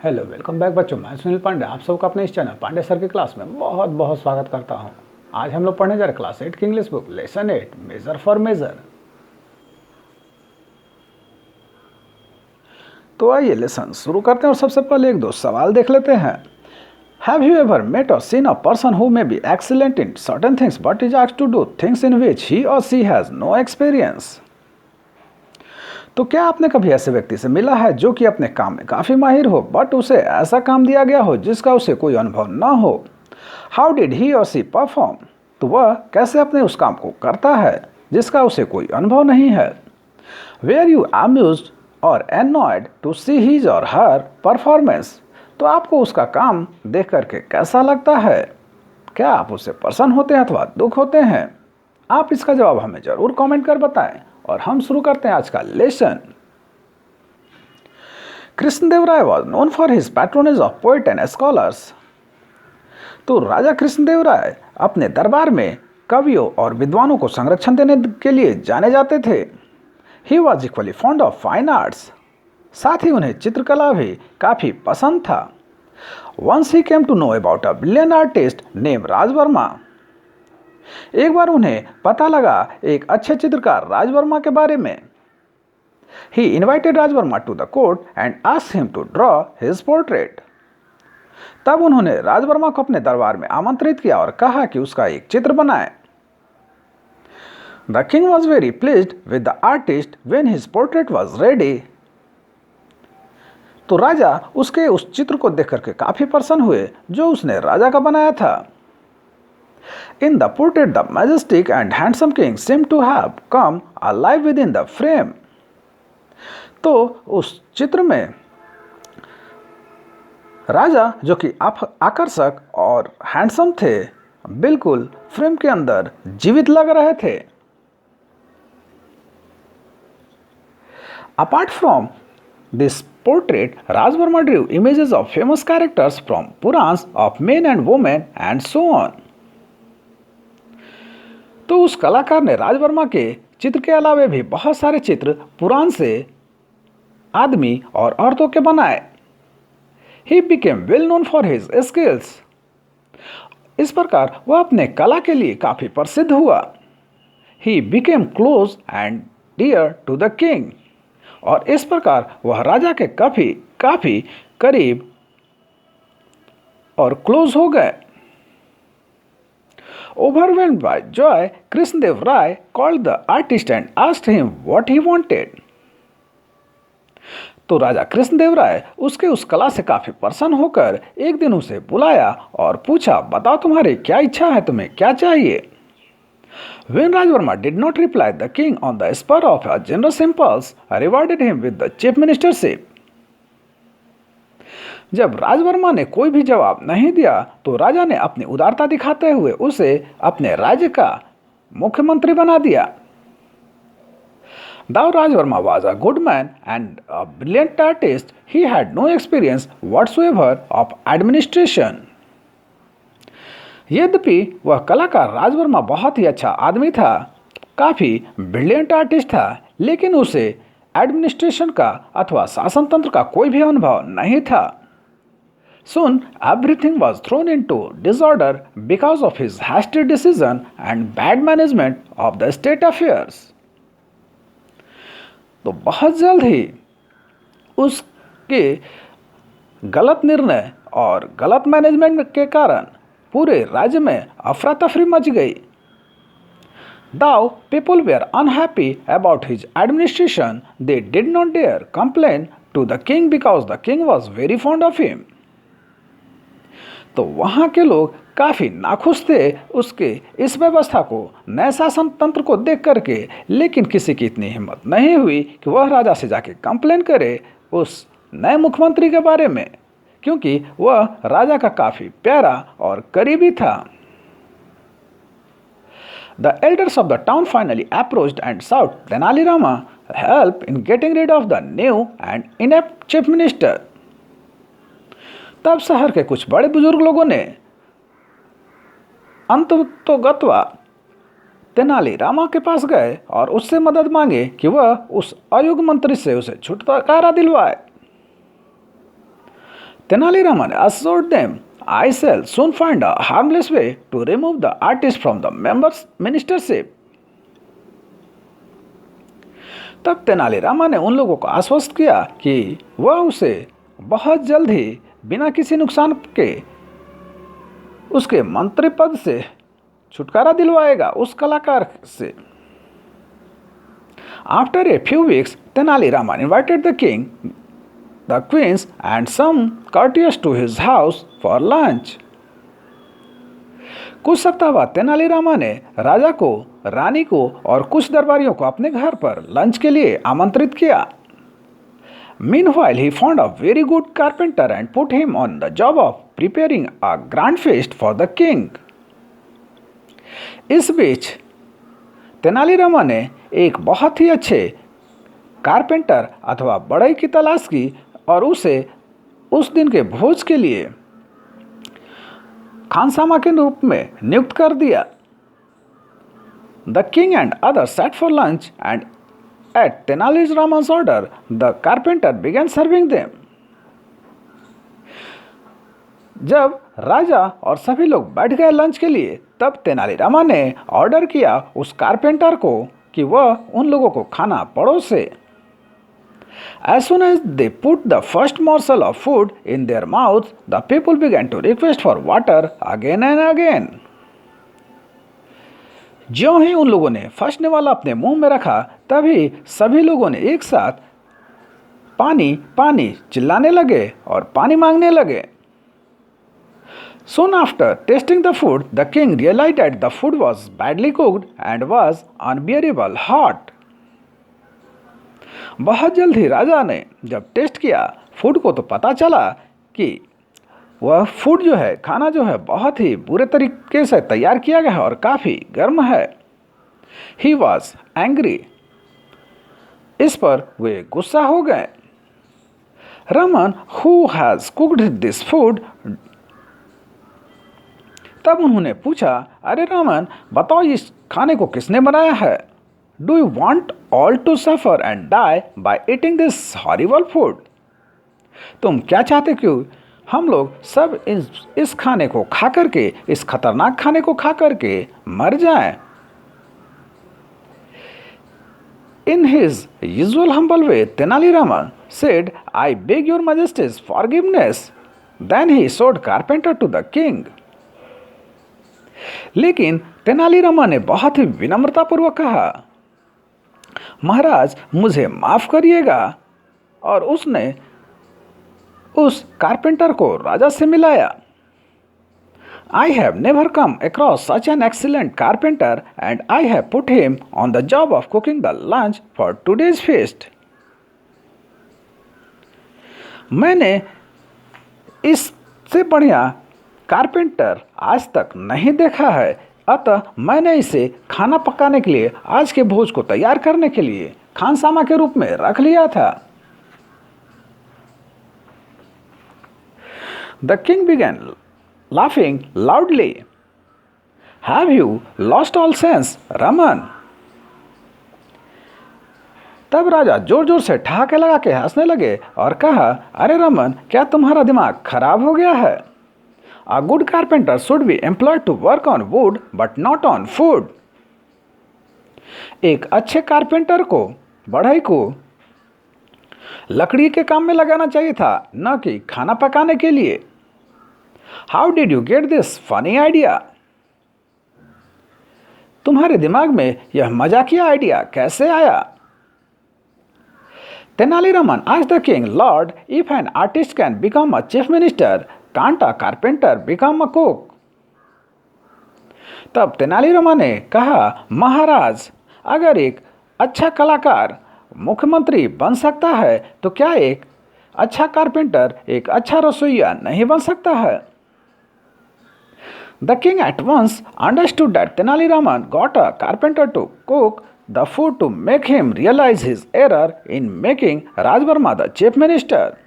Hello, welcome back बच्चों। मैं सुनील पांडे आप सबका अपने इस चैनल पांडे सर की क्लास में बहुत बहुत स्वागत करता हूं। आज हम लोग पढ़ने जा रहे क्लास 8 की English book lesson 8 major for major. तो आइए लेसन शुरू करते हैं और सबसे पहले एक दो सवाल देख लेते हैं। Have you ever met or seen a person who may be excellent in certain things but is asked to do things in which he or she has no experience? तो क्या आपने कभी ऐसे व्यक्ति से मिला है जो कि अपने काम में काफ़ी माहिर हो बट उसे ऐसा काम दिया गया हो जिसका उसे कोई अनुभव न हो? How did he or C perform? तो वह कैसे अपने उस काम को करता है जिसका उसे कोई अनुभव नहीं है? वेयर यू अम्यूज्ड और एनॉयड टू सी हीज और हर परफॉर्मेंस? तो आपको उसका काम देख करके कैसा लगता है? क्या आप उससे प्रसन्न होते हैं अथवा दुख होते हैं? आप इसका जवाब हमें जरूर कमेंट कर बताएं और हम शुरू करते हैं आज का lesson. Krishnadevaraya was known for his patronage of poet and scholars. तो राजा कृष्णदेवराय अपने दरबार में कवियों और विद्वानों को संरक्षण देने के लिए जाने जाते थे। He was equally fond of fine arts. साथ ही उन्हें चित्रकला भी काफ़ी पसंद था। Once he came to know about a brilliant artist name Raj Verma. एक बार उन्हें पता लगा एक अच्छे चित्रकार राज वर्मा के बारे में। He invited Raj Verma to the court and asked him to draw his portrait. तब उन्होंने राज वर्मा को अपने दरबार में आमंत्रित किया और कहा कि उसका एक चित्र बनाए। The king was very pleased with the artist when his portrait was ready. तो राजा उसके उस चित्र को देख करके काफी प्रसन्न हुए जो उसने राजा का बनाया था। In the portrait, the majestic and handsome king seemed to have come alive within the frame. तो उस चित्र में राजा जो कि आकर्षक और हैंडसम थे बिल्कुल फ्रेम के अंदर जीवित लग रहे थे। Apart from this portrait Raj Verma Drew images of famous characters from Puranas of main and women and so on. तो उस कलाकार ने राज वर्मा के चित्र के अलावा भी बहुत सारे चित्र पुराण से आदमी और औरतों के बनाए। He became well known for his skills. इस प्रकार वह अपने कला के लिए काफी प्रसिद्ध हुआ। He became close and dear to the king. और इस प्रकार वह राजा के काफी करीब और क्लोज हो गए। Overwhelmed by joy, Krishnadev Rai called the artist and asked him what he wanted. तो राजा कृष्णदेव राय उसके उस कला से काफी प्रसन्न होकर एक दिन उसे बुलाया और पूछा, बताओ तुम्हारी क्या इच्छा है, तुम्हें क्या चाहिए? When Rajvarma did not reply, the king on the spur of a generous impulse rewarded him with the chief ministership. जब राजवर्मा ने कोई भी जवाब नहीं दिया तो राजा ने अपनी उदारता दिखाते हुए उसे अपने राज्य का मुख्यमंत्री बना दिया। Though Rajvarma was a good man and a brilliant artist, he had no experience whatsoever of administration. यद्यपि वह कलाकार राजवर्मा बहुत ही अच्छा आदमी था, काफी ब्रिलियंट आर्टिस्ट था, लेकिन उसे एडमिनिस्ट्रेशन का अथवा शासन तंत्र का कोई भी अनुभव नहीं था। Soon everything was thrown into disorder because of his hasty decision and bad management of the state affairs. तो बहुत जल्द ही उसके गलत निर्णय और गलत मैनेजमेंट के कारण पूरे राज्य में अफरा तफरी मच गई। Though people were unhappy about his administration, they did not dare complain to the king because the king was very fond of him. तो वहाँ के लोग काफ़ी नाखुश थे उसके इस व्यवस्था को, नए शासन तंत्र को देख करके, लेकिन किसी की इतनी हिम्मत नहीं हुई कि वह राजा से जाके कंप्लेन करे उस नए मुख्यमंत्री के बारे में, क्योंकि वह राजा का काफ़ी प्यारा और करीबी था। The elders of the town finally approached and sought Tenali Rama help in getting rid of the new and inept chief minister. तब शहर के कुछ बड़े बुजुर्ग लोगों ने अंततोगत्वा तेनाली रामा के पास गए और उससे मदद मांगे कि वह उस अयोग्य मंत्री से उसे छुटकारा दिलवाए। Tenali assured them, I shall soon find a harmless way to remove the artist from the members' ministership. तब तेनालीरामा ने उन लोगों को आश्वस्त किया कि वह उसे बहुत जल्द ही बिना किसी नुकसान के उसके मंत्री पद से छुटकारा दिलवाएगा उस कलाकार से। After a few weeks, Tenali Raman invited the king, the queens, and some courtiers to his house for lunch. कुछ सप्ताह बाद तेनालीरामा ने राजा को, रानी को और कुछ दरबारियों को अपने घर पर लंच के लिए आमंत्रित किया। Meanwhile, he found a very good carpenter and put him on the job of preparing a grand feast for the king. इस बीच तेनालीरामा ने एक बहुत ही अच्छे कारपेंटर अथवा बढ़ई की तलाश की और उसे उस दिन के भोज के लिए खानसामा के रूप में नियुक्त कर दिया। The king and other sat for lunch and at Tenali Rama's order, the carpenter began serving them. जब राजा और सभी लोग बैठ गए लंच के लिए, तब तेनालीरामा ने ऑर्डर किया उस कारपेंटर को कि वह उन लोगों को खाना परोसे। As soon as they put the first morsel of food in their mouths, the people began to request for water again and again. ज्यों ही उन लोगों ने फर्स्ट निवाला अपने मुंह में रखा, तभी सभी लोगों ने एक साथ पानी पानी चिल्लाने लगे और पानी मांगने लगे। Soon after tasting the food, the king realized that the food was badly cooked and was unbearable hot. बहुत जल्द ही राजा ने जब टेस्ट किया फूड को, तो पता चला कि वह फूड जो है, खाना जो है, बहुत ही बुरे तरीके से तैयार किया गया है और काफ़ी गर्म है। He was angry. इस पर वे गुस्सा हो गए। Raman, who has cooked this food? तब उन्होंने पूछा, अरे रमन, बताओ इस खाने को किसने बनाया है? Do you want all to suffer and die by eating this horrible food? तुम क्या चाहते कि हम लोग सब इस खाने को खा करके, इस खतरनाक खाने को खा करके मर जाएं? In his usual humble way, Tenali Raman said, I beg your majesty's forgiveness. Then he showed carpenter to the king. लेकिन तेनालीरामा ने बहुत ही विनम्रतापूर्वक कहा, महाराज मुझे माफ करिएगा, और उसने उस कारपेंटर को राजा से मिलाया। I have never come across such an excellent carpenter and I have put him on the job of cooking the lunch for today's feast. मैंने इससे बढ़िया कारपेंटर आज तक नहीं देखा है, अतः मैंने इसे खाना पकाने के लिए, आज के भोज को तैयार करने के लिए खानसामा के रूप में रख लिया था। The king began laughing loudly. Have you lost all sense, Raman? तब राजा जोर जोर से ठहाके लगा के हंसने लगे और कहा, अरे रमन, क्या तुम्हारा दिमाग खराब हो गया है? A good carpenter should be employed to work on wood but not on food. एक अच्छे कारपेंटर को, बढ़ई को लकड़ी के काम में लगाना चाहिए था, न कि खाना पकाने के लिए। How did you get this funny idea? तुम्हारे दिमाग में यह मजाकिया आइडिया कैसे आया? Tenali Raman asked the king, Lord, if an artist can become a chief minister, can't a carpenter become a cook? तब तेनालीरामा ने कहा, महाराज, अगर एक अच्छा कलाकार मुख्यमंत्री बन सकता है, तो क्या एक अच्छा कारपेंटर एक अच्छा रसोइया नहीं बन सकता है? The king at once understood that Tenali Raman got a carpenter to cook the food to make him realize his error in making Rajvarma the chief minister.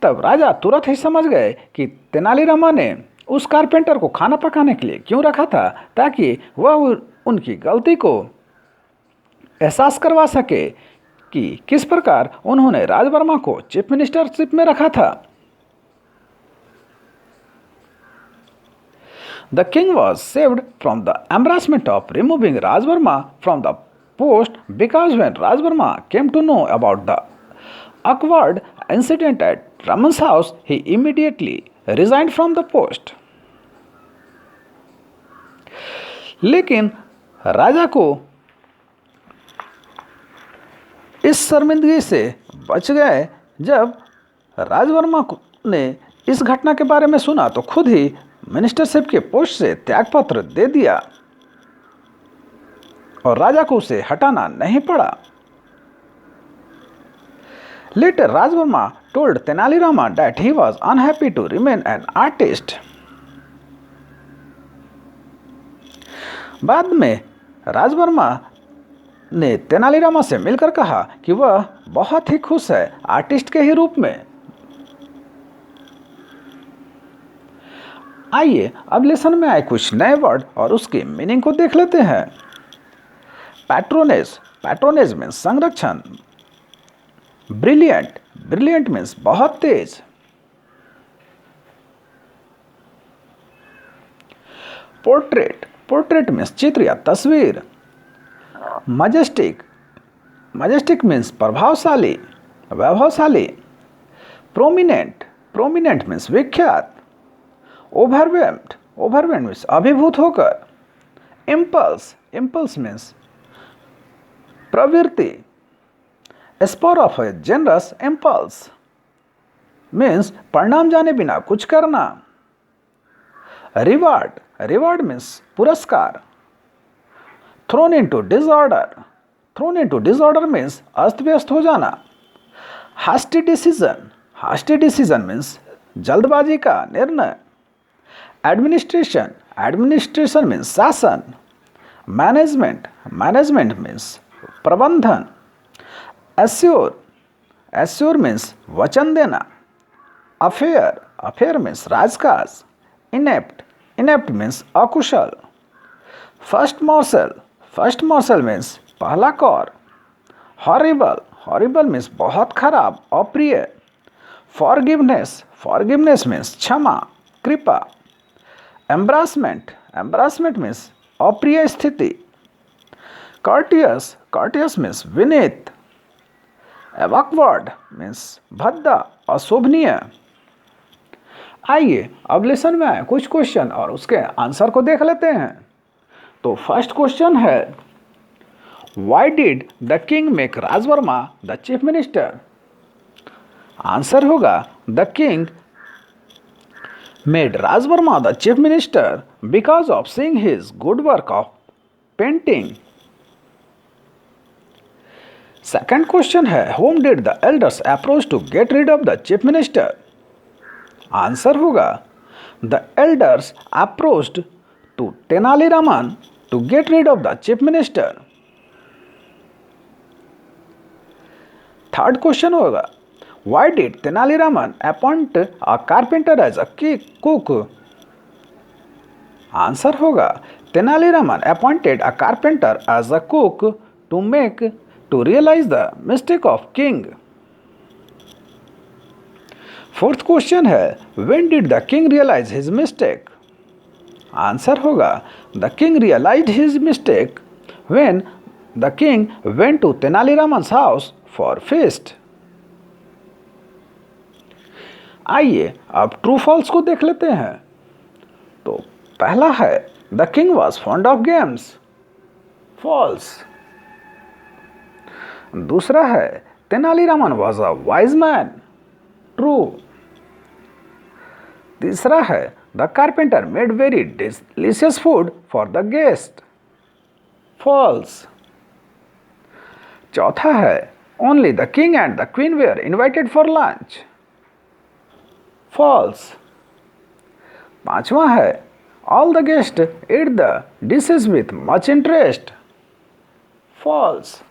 तब राजा तुरंत ही समझ गए कि तेनालीरामा ने उस कारपेंटर को खाना पकाने के लिए क्यों रखा था, ताकि वह उनकी गलती को एहसास करवा सके कि किस प्रकार उन्होंने राजवर्मा को चीफ मिनिस्टरशिप में रखा था। The king was saved from the embarrassment of removing Rajvarma from the post because when Rajvarma came to know about the awkward incident at Raman's house, he immediately resigned from the post. लेकिन राजा को इस शर्मिंदगी से बच गए। जब राजवर्मा ने इस घटना के बारे में सुना तो खुद ही मिनिस्टरशिप के पोस्ट से त्यागपत्र दे दिया और राजा को उसे हटाना नहीं पड़ा। Later, Rajvarma told Tenali Rama that he was unhappy to remain an artist. बाद में राजवर्मा ने तेनालीरामा से मिलकर कहा कि वह बहुत ही खुश है आर्टिस्ट के ही रूप में। आइए अब लेसन में आए कुछ नए वर्ड और उसके मीनिंग को देख लेते हैं। पैट्रोनेज, पैट्रोनेज मीन्स संरक्षण। ब्रिलियंट, ब्रिलियंट मीन्स बहुत तेज। पोर्ट्रेट, पोर्ट्रेट मीन्स चित्र या तस्वीर। मजेस्टिक, मजेस्टिक मीन्स प्रभावशाली, वैभवशाली। प्रोमिनेंट, प्रोमिनेंट मीन्स विख्यात। ओवरवेल्म्ड, ओवरवेल्म्ड मीन्स अभिभूत होकर। इम्पल्स, इम्पल्स मीन्स प्रवृत्ति। Spur of a generous impulse means परिणाम जाने बिना कुछ करना। रिवार्ड, रिवार्ड मीन्स पुरस्कार। Thrown into disorder, thrown into disorder means अस्त व्यस्त हो जाना। Hasty decision, hasty decision means जल्दबाजी का निर्णय। एडमिनिस्ट्रेशन, एडमिनिस्ट्रेशन मीन्स शासन। मैनेजमेंट, मैनेजमेंट मीन्स प्रबंधन। एश्योर, एश्योर मीन्स वचन देना। अफेयर, अफेयर मीन्स राजकाज। इनेप्ट, इनेप्ट मीन्स अकुशल। First morsel, first morsel means पहला कौर। हॉरिबल, हॉरिबल मीन्स बहुत खराब, अप्रिय। फॉरगिवनेस, फॉरगिवनेस मीन्स क्षमा, कृपा। एम्ब्रासमेंट, एम्ब्रासमेंट मीन्स अप्रिय स्थिति। कर्टियस, कर्टियस मीन्स विनीत। awkward मीन्स भद्दा, अशोभनीय। आइए अब लेसन में आए कुछ क्वेश्चन और उसके आंसर को देख लेते हैं। तो फर्स्ट क्वेश्चन है, why did the king make Rajvarma the chief minister? Answer होगा, the king made Rajvarma the chief minister because of seeing his good work of painting. Second question है, whom did the elders approach to get rid of the chief minister? Answer होगा, the elders approached to Tenali Raman to get rid of the chief minister. Third question होगा, why did Tenali Raman appoint a carpenter as a cook? Answer होगा, Tenali Raman appointed a carpenter as a cook to realize the mistake of king. Fourth question है, when did the king realize his mistake? Answer होगा, the king realized his mistake when the king went to Tenali Raman's house for feast. आइए अब true false को देख लेते हैं। तो पहला है, the king was fond of games. False. दूसरा है, Tenali Raman was a wise man. True. तीसरा है, the carpenter made very delicious food for the guest. False. चौथा है, only the king and the queen were invited for lunch. False. पांचवा है, all the guest ate the dishes with much interest. False.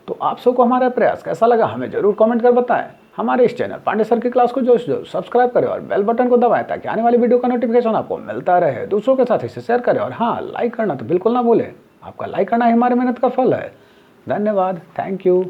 तो आप सबको हमारा प्रयास कैसा लगा हमें जरूर कमेंट कर बताएं। हमारे इस चैनल पांडे सर की क्लास को जो सब्सक्राइब करें और बेल बटन को दबाएं ताकि आने वाली वीडियो का नोटिफिकेशन आपको मिलता रहे। दूसरों के साथ इसे शेयर करें और हाँ, लाइक करना तो बिल्कुल ना भूलें। आपका लाइक करना ही हमारी मेहनत का फल है। धन्यवाद। Thank you.